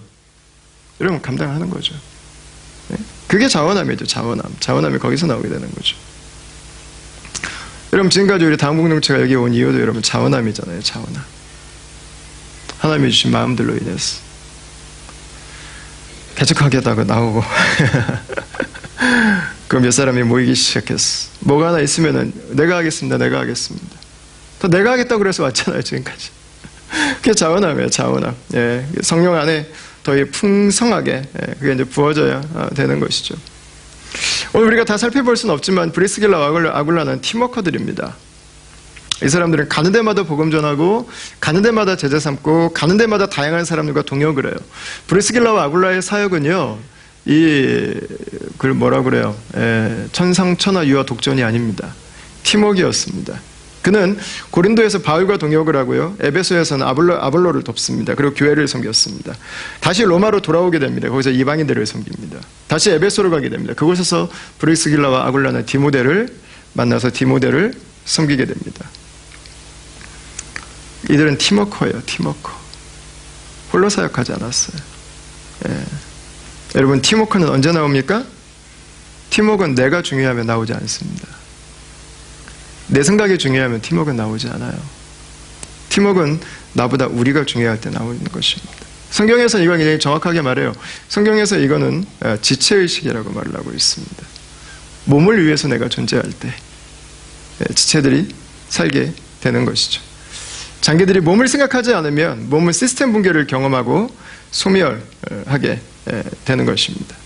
여러분 감당하는 거죠. 예? 그게 자원함이죠. 자원함이 거기서 나오게 되는 거죠. 여러분 지금까지 우리 다음 공동체가 여기 온 이유도 여러분 자원함이잖아요. 자원함. 하나님이 주신 마음들로 인해서 개척하겠다고 나오고 그럼 몇 사람이 모이기 시작했어. 뭐가 하나 있으면은 내가 하겠습니다. 또 내가 하겠다고 그래서 왔잖아요. 지금까지. 그게 자원함이에요. 자원함. 예. 성령 안에 더 풍성하게 그게 이제 부어져야 되는 것이죠. 오늘 우리가 다 살펴볼 수는 없지만 브리스길라와 아굴라는 팀워커들입니다. 이 사람들은 가는 데마다 복음 전하고 가는 데마다 제자 삼고 가는 데마다 다양한 사람들과 동역을 해요. 브리스길라와 아굴라의 사역은요, 그걸 뭐라 그래요? 천상천하 유아 독전이 아닙니다. 팀워크였습니다. 그는 고린도에서 바울과 동역을 하고요, 에베소에서는 아볼로를 돕습니다. 그리고 교회를 섬겼습니다. 다시 로마로 돌아오게 됩니다. 거기서 이방인들을 섬깁니다. 다시 에베소로 가게 됩니다. 그곳에서 브리스길라와 아굴라는 디모데를 만나서 디모데를 섬기게 됩니다. 이들은 팀워커예요. 팀워커. 홀로 사역하지 않았어요. 예. 여러분 팀워크는 언제 나옵니까? 팀워크는 내가 중요하면 나오지 않습니다. 내 생각이 중요하면 팀워크는 나오지 않아요. 팀워크는 나보다 우리가 중요할 때 나오는 것입니다. 성경에서는 이걸 굉장히 정확하게 말해요. 성경에서 이거는 지체의식이라고 말을 하고 있습니다. 몸을 위해서 내가 존재할 때 지체들이 살게 되는 것이죠. 장기들이 몸을 생각하지 않으면 몸은 시스템 붕괴를 경험하고 소멸하게 되는 것입니다.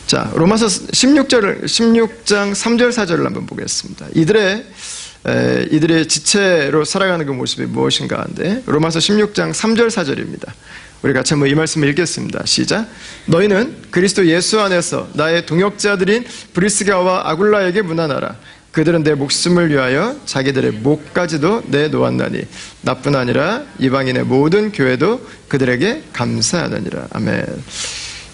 자, 로마서 16장 3절 4절을 한번 보겠습니다. 이들의 지체로 살아가는 그 모습이 무엇인가 하는데, 로마서 16장 3절 4절입니다. 우리 같이 한번 이 말씀을 읽겠습니다. 시작. 너희는 그리스도 예수 안에서 나의 동역자들인 브리스가와 아굴라에게 문안하라. 그들은 내 목숨을 위하여 자기들의 목까지도 내놓았나니 나뿐 아니라 이방인의 모든 교회도 그들에게 감사하느니라. 아멘.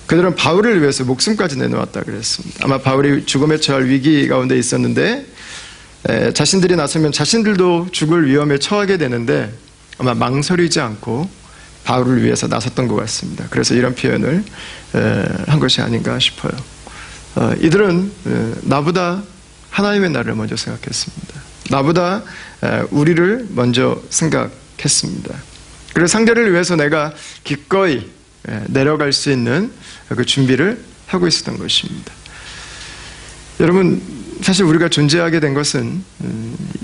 그들은 바울을 위해서 목숨까지 내놓았다 그랬습니다. 아마 바울이 죽음에 처할 위기 가운데 있었는데 자신들이 나서면 자신들도 죽을 위험에 처하게 되는데 아마 망설이지 않고 바울을 위해서 나섰던 것 같습니다. 그래서 이런 표현을 한 것이 아닌가 싶어요. 이들은 나보다 하나님의 나를 먼저 생각했습니다. 나보다 우리를 먼저 생각했습니다. 그래서 상대를 위해서 내가 기꺼이 내려갈 수 있는 그 준비를 하고 있었던 것입니다. 여러분, 사실 우리가 존재하게 된 것은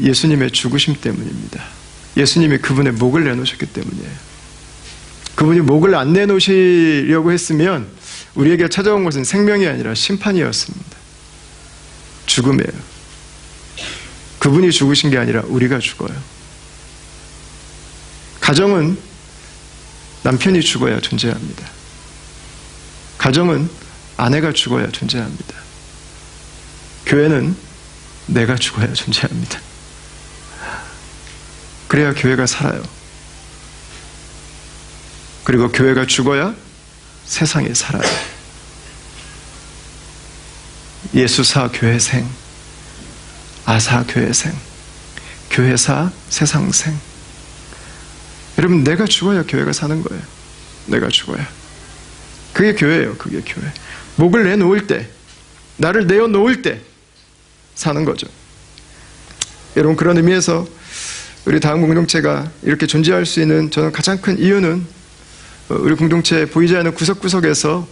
예수님의 죽으심 때문입니다. 예수님이 그분의 목을 내놓으셨기 때문이에요. 그분이 목을 안 내놓으시려고 했으면 우리에게 찾아온 것은 생명이 아니라 심판이었습니다. 죽음이에요. 그분이 죽으신 게 아니라 우리가 죽어요. 가정은 남편이 죽어야 존재합니다. 가정은 아내가 죽어야 존재합니다. 교회는 내가 죽어야 존재합니다. 그래야 교회가 살아요. 그리고 교회가 죽어야 세상이 살아요. 예수사 교회생, 아사 교회생, 교회사 세상생. 여러분, 내가 죽어야 교회가 사는 거예요. 내가 죽어야. 그게 교회예요. 그게 교회. 목을 내놓을 때, 나를 내어놓을 때 사는 거죠. 여러분, 그런 의미에서 우리 다음 공동체가 이렇게 존재할 수 있는 저는 가장 큰 이유는 우리 공동체 보이지 않는 구석구석에서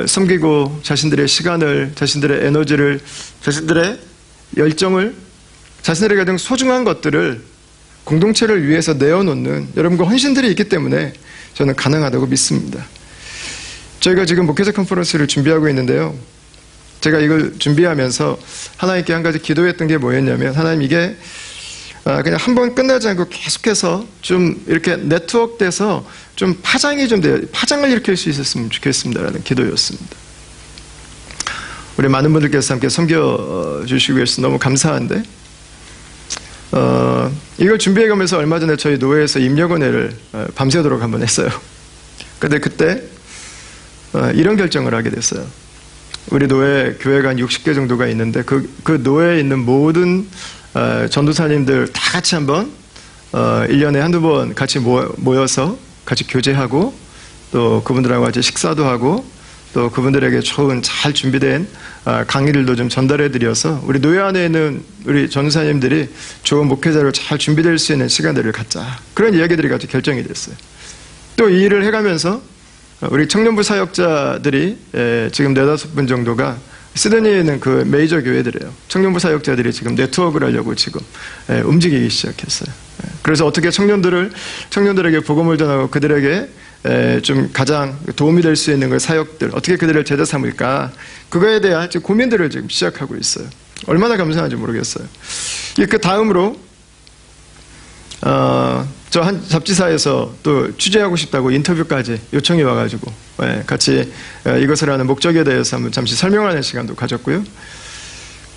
섬기고 자신들의 시간을, 자신들의 에너지를, 자신들의 열정을, 자신들의 가장 소중한 것들을 공동체를 위해서 내어놓는 여러분과 헌신들이 있기 때문에 저는 가능하다고 믿습니다. 저희가 지금 목회자 컨퍼런스를 준비하고 있는데요. 제가 이걸 준비하면서 하나님께 한 가지 기도했던 게 뭐였냐면, 하나님, 이게 그냥 한 번 끝나지 않고 계속해서 좀 이렇게 네트워크돼서 좀 파장이 좀 돼요. 파장을 일으킬 수 있었으면 좋겠습니다라는 기도였습니다. 우리 많은 분들께서 함께 섬겨주시고 계셔서 너무 감사한데, 이걸 준비해가면서 얼마 전에 저희 노회에서 임력원회를 밤새도록 한번 했어요. 근데 그때 이런 결정을 하게 됐어요. 우리 노회 교회가 한 60개 정도가 있는데 그 노회에 있는 모든 전도사님들 다 같이 한번 1년에 한두 번 같이 모여서 같이 교제하고, 또 그분들하고 같이 식사도 하고, 또 그분들에게 좋은 잘 준비된 강의들도 좀 전달해 드려서 우리 노회 안에 있는 우리 전도사님들이 좋은 목회자로 잘 준비될 수 있는 시간들을 갖자, 그런 이야기들이 같이 결정이 됐어요. 또 이 일을 해가면서 우리 청년부 사역자들이 지금 4-5분 정도가 시드니에 있는 그 메이저 교회들이에요. 청년부 사역자들이 지금 네트워크를 하려고 지금 움직이기 시작했어요. 그래서 어떻게 청년들에게 복음을 전하고 그들에게 좀 가장 도움이 될 수 있는 그 사역들, 어떻게 그들을 제자 삼을까, 그거에 대한 지금 고민들을 지금 시작하고 있어요. 얼마나 감사한지 모르겠어요. 그 다음으로 저 한 잡지사에서 또 취재하고 싶다고 인터뷰까지 요청이 와가지고 같이 이것을 하는 목적에 대해서 한번 잠시 설명하는 시간도 가졌고요.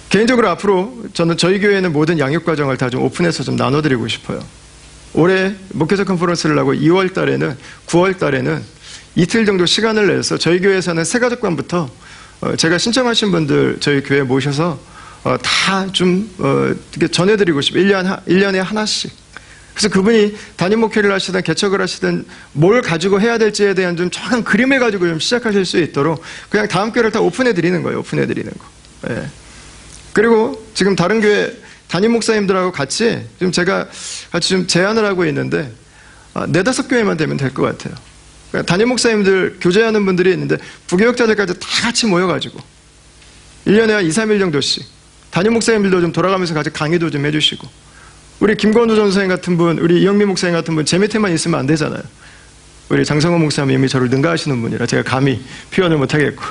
개인적으로 앞으로 저는 저희 교회는 모든 양육 과정을 다 좀 오픈해서 좀 나눠드리고 싶어요. 올해 목회자 컨퍼런스를 하고 2월 달에는, 9월 달에는 이틀 정도 시간을 내서 저희 교회에서는 새가족관부터 제가 신청하신 분들 저희 교회에 모셔서 다 좀 전해드리고 싶어요. 1년에 하나씩. 그래서 그분이 담임 목회를 하시든 개척을 하시든 뭘 가지고 해야 될지에 대한 좀 정확한 그림을 가지고 좀 시작하실 수 있도록 그냥 다음 교회를 다 오픈해 드리는 거예요. 오픈해 드리는 거. 예. 그리고 지금 다른 교회 담임 목사님들하고 같이 좀 제가 같이 좀 제안을 하고 있는데 4-5 교회만 되면 될 것 같아요. 그러니까 담임 목사님들 교제하는 분들이 있는데 부교역자들까지 다 같이 모여가지고 1년에 한 2-3일 정도씩 담임 목사님들도 좀 돌아가면서 같이 강의도 좀 해주시고, 우리 김건우 전사님 같은 분, 우리 이영민 목사님 같은 분 제 밑에만 있으면 안 되잖아요. 우리 장성호 목사님이 이미 저를 능가하시는 분이라 제가 감히 표현을 못하겠고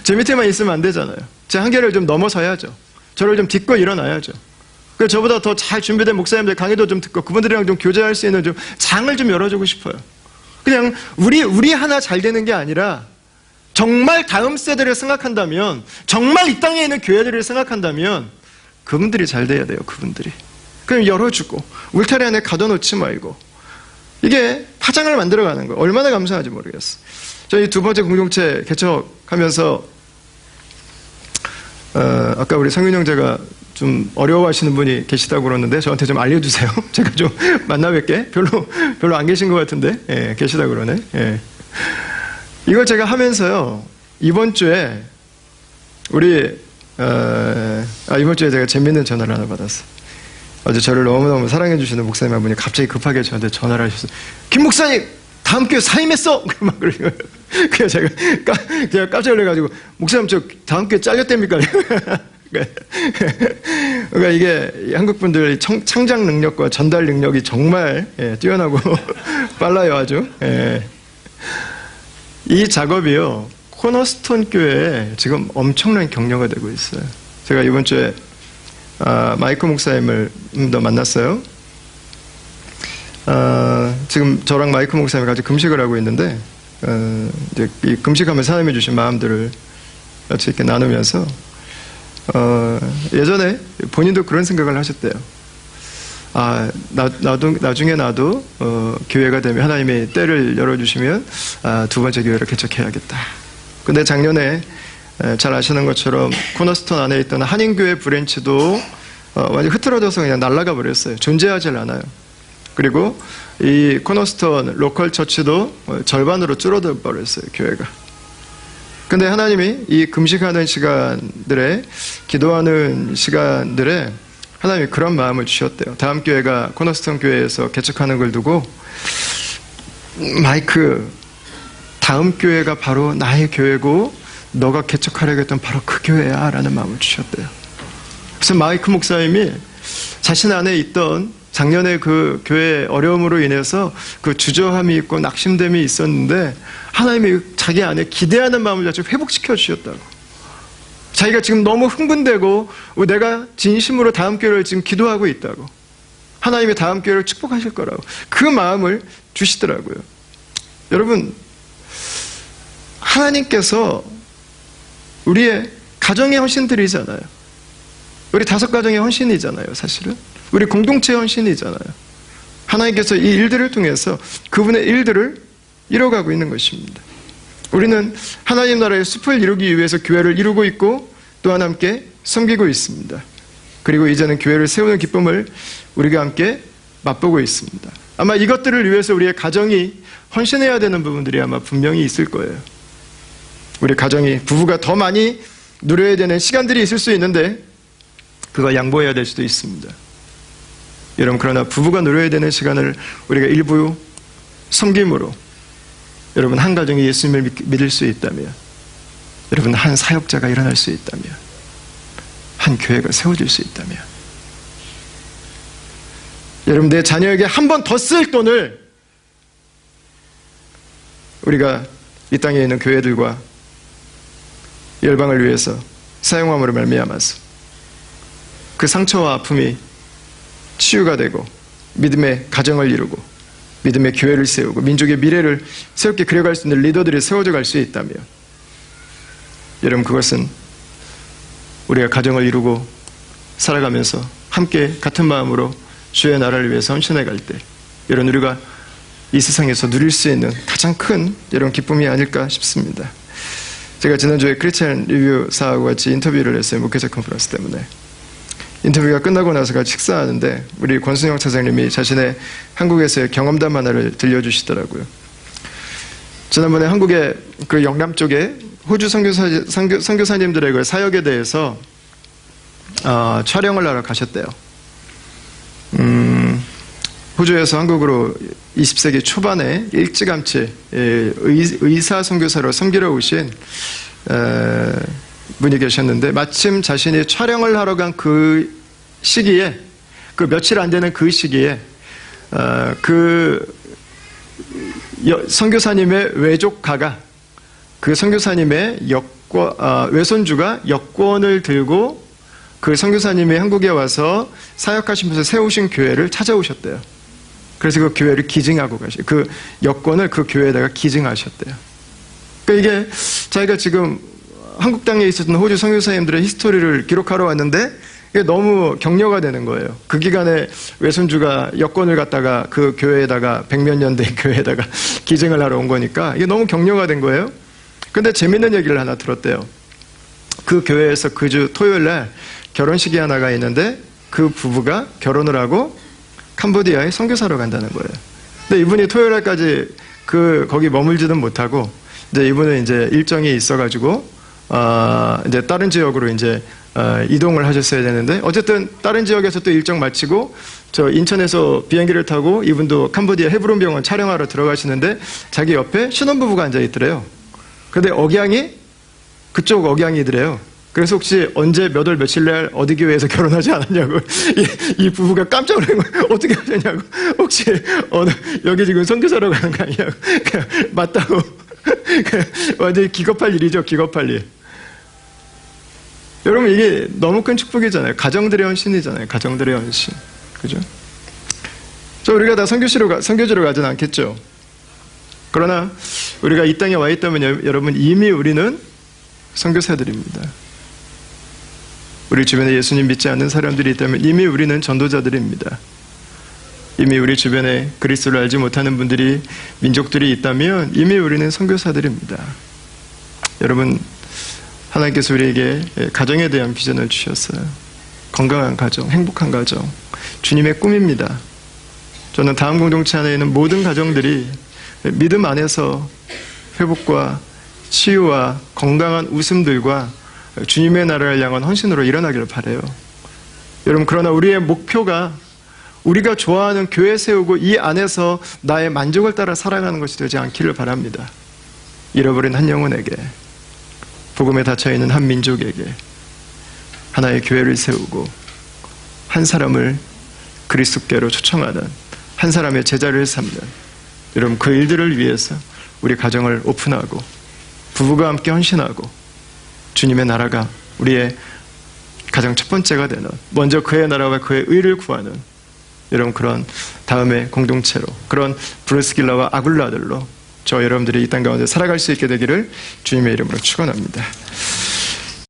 제 밑에만 있으면 안 되잖아요. 제 한계를 좀 넘어서 야죠. 저를 좀 딛고 일어나야죠. 그래서 저보다 더 잘 준비된 목사님들 강의도 좀 듣고 그분들이랑 좀 교제할 수 있는 좀 장을 좀 열어주고 싶어요. 그냥 우리 하나 잘 되는 게 아니라 정말 다음 세대를 생각한다면, 정말 이 땅에 있는 교회들을 생각한다면 그분들이 잘 돼야 돼요. 그분들이. 그럼 열어주고 울타리 안에 가둬놓지 말고 이게 파장을 만들어가는 거예요. 얼마나 감사한지 모르겠어요. 저희 2번째 공동체 개척하면서 아까 우리 성윤 형제가 좀 어려워하시는 분이 계시다고 그러는데 저한테 좀 알려주세요. 제가 좀 만나 뵙게. 별로 안 계신 것 같은데 계시다고 그러네. 이걸 제가 하면서요, 이번 주에 우리 이번 주에 제가 재밌는 전화를 하나 받았어요. 어제 저를 너무너무 사랑해 주시는 목사님 한 분이 갑자기 급하게 저한테 전화를 하셨어요. 김 목사님, 다음 교회 사임했어! 막 그러는 거예요. 그래서 제가 깜짝 놀라가지고, 목사님 저 다음 교회 잘렸답니까? 그러니까 이게 한국 분들 창작 능력과 전달 능력이 정말 뛰어나고 빨라요, 아주. 이 작업이요, 코너스톤 교회에 지금 엄청난 격려가 되고 있어요. 제가 이번 주에 마이크 목사님을 더 만났어요. 지금 저랑 마이크 목사님이 같이 금식을 하고 있는데 이제 이 금식하면서 하나님이 주신 마음들을 같이 이렇게 나누면서 예전에 본인도 그런 생각을 하셨대요. 나중에 나도 교회가 되면 하나님이 때를 열어주시면 2번째 교회를 개척해야겠다. 근데 작년에 잘 아시는 것처럼 코너스톤 안에 있던 한인교회 브랜치도 완전히 흐트러져서 그냥 날아가 버렸어요. 존재하지 않아요. 그리고 이 코너스톤 로컬 처치도 절반으로 줄어들 뻔했어요, 교회가. 근데 하나님이 이 금식하는 시간들에, 기도하는 시간들에 하나님이 그런 마음을 주셨대요. 다음 교회가 코너스톤 교회에서 개척하는 걸 두고, 마이크, 다음 교회가 바로 나의 교회고 너가 개척하려고 했던 바로 그 교회야 라는 마음을 주셨대요. 그래서 마이크 목사님이 자신 안에 있던 작년에 그 교회 어려움으로 인해서 그 주저함이 있고 낙심됨이 있었는데 하나님이 자기 안에 기대하는 마음을 다시 회복시켜 주셨다고. 자기가 지금 너무 흥분되고 내가 진심으로 다음 교회를 지금 기도하고 있다고. 하나님이 다음 교회를 축복하실 거라고. 그 마음을 주시더라고요. 여러분, 하나님께서 우리의 가정의 헌신들이잖아요. 우리 5가정의 헌신이잖아요, 사실은. 우리 공동체의 헌신이잖아요. 하나님께서 이 일들을 통해서 그분의 일들을 이뤄가고 있는 것입니다. 우리는 하나님 나라의 숲을 이루기 위해서 교회를 이루고 있고 또한 함께 섬기고 있습니다. 그리고 이제는 교회를 세우는 기쁨을 우리가 함께 맛보고 있습니다. 아마 이것들을 위해서 우리의 가정이 헌신해야 되는 부분들이 아마 분명히 있을 거예요. 우리 가정이, 부부가 더 많이 누려야 되는 시간들이 있을 수 있는데 그거 양보해야 될 수도 있습니다. 여러분, 그러나 부부가 누려야 되는 시간을 우리가 일부 섬김으로 여러분 한 가정이 예수님을 믿을 수 있다면, 여러분 한 사역자가 일어날 수 있다면, 한 교회가 세워질 수 있다면, 여러분 내 자녀에게 한 번 더 쓸 돈을 우리가 이 땅에 있는 교회들과 열방을 위해서 사용함으로 말미암아서 그 상처와 아픔이 치유가 되고 믿음의 가정을 이루고 믿음의 교회를 세우고 민족의 미래를 새롭게 그려갈 수 있는 리더들이 세워져 갈 수 있다면, 여러분 그것은 우리가 가정을 이루고 살아가면서 함께 같은 마음으로 주의 나라를 위해서 헌신해 갈 때 여러분 우리가 이 세상에서 누릴 수 있는 가장 큰 여러분 기쁨이 아닐까 싶습니다. 제가 지난주에 크리스찬 리뷰사하고 같이 인터뷰를 했어요. 목회자 컨퍼런스 때문에. 인터뷰가 끝나고 나서 같이 식사하는데 우리 권순영 차장님이 자신의 한국에서의 경험담 하나를 들려주시더라고요. 지난번에 한국의 그 영남 쪽에 호주 선교사님들의 그 사역에 대해서 촬영을 하러 가셨대요. 호주에서 한국으로 20세기 초반에 일찌감치 의사 선교사로 섬기러 오신 분이 계셨는데, 마침 자신이 촬영을 하러 간 그 시기에, 그 며칠 안 되는 그 시기에 그 선교사님의 외조카가, 그 선교사님의 외손주가 여권을 들고 그 선교사님이 한국에 와서 사역하시면서 세우신 교회를 찾아오셨대요. 그래서 그 교회를 기증하고 그 여권을 그 교회에다가 기증하셨대요. 그러니까 이게 자기가 지금 한국 땅에 있었던 호주 선교사님들의 히스토리를 기록하러 왔는데 이게 너무 격려가 되는 거예요. 그 기간에 외손주가 여권을 갖다가 그 교회에다가 100몇 년 된 교회에다가 기증을 하러 온 거니까 이게 너무 격려가 된 거예요. 근데 재밌는 얘기를 하나 들었대요. 그 교회에서 그 주 토요일 날 결혼식이 하나가 있는데 그 부부가 결혼을 하고 캄보디아에 선교사로 간다는 거예요. 근데 이분이 토요일 날까지 거기 머물지는 못하고 이제 이분은 이제 일정이 있어가지고 이제 다른 지역으로 이제 이동을 하셨어야 되는데, 어쨌든 다른 지역에서 또 일정 마치고 저 인천에서 비행기를 타고 이분도 캄보디아 헤브론 병원 촬영하러 들어가시는데 자기 옆에 신혼부부가 앉아 있더래요. 근데 그쪽 억양이더래요. 그래서 혹시 언제 몇 월 며칠 날 어디 교회에서 결혼하지 않았냐고 이 부부가 깜짝 놀란 거예요. 어떻게 하셨냐고. 혹시 여기 지금 선교사로 가는 거 아니냐고. 맞다고. 완전히 기겁할 일이죠. 기겁할 일. 여러분 이게 너무 큰 축복이잖아요. 가정들의 헌신이잖아요. 가정들의 헌신. 그죠? 우리가 다 선교지로 가진 않겠죠. 그러나 우리가 이 땅에 와 있다면 여러분 이미 우리는 선교사들입니다. 우리 주변에 예수님 믿지 않는 사람들이 있다면 이미 우리는 전도자들입니다. 이미 우리 주변에 그리스도를 알지 못하는 분들이, 민족들이 있다면 이미 우리는 선교사들입니다. 여러분, 하나님께서 우리에게 가정에 대한 비전을 주셨어요. 건강한 가정, 행복한 가정, 주님의 꿈입니다. 저는 다음 공동체 안에 있는 모든 가정들이 믿음 안에서 회복과 치유와 건강한 웃음들과 주님의 나라를 향한 헌신으로 일어나기를 바라요. 여러분, 그러나 우리의 목표가 우리가 좋아하는 교회 세우고 이 안에서 나의 만족을 따라 살아가는 것이 되지 않기를 바랍니다. 잃어버린 한 영혼에게, 복음에 닫혀있는 한 민족에게 하나의 교회를 세우고 한 사람을 그리스도께로 초청하는, 한 사람의 제자를 삼는, 여러분, 그 일들을 위해서 우리 가정을 오픈하고 부부가 함께 헌신하고 주님의 나라가 우리의 가장 첫 번째가 되는, 먼저 그의 나라와 그의 의를 구하는, 여러분, 그런 다음에 공동체로, 그런 브리스길라와 아굴라들로 저 여러분들이 이 땅 가운데 살아갈 수 있게 되기를 주님의 이름으로 축원합니다.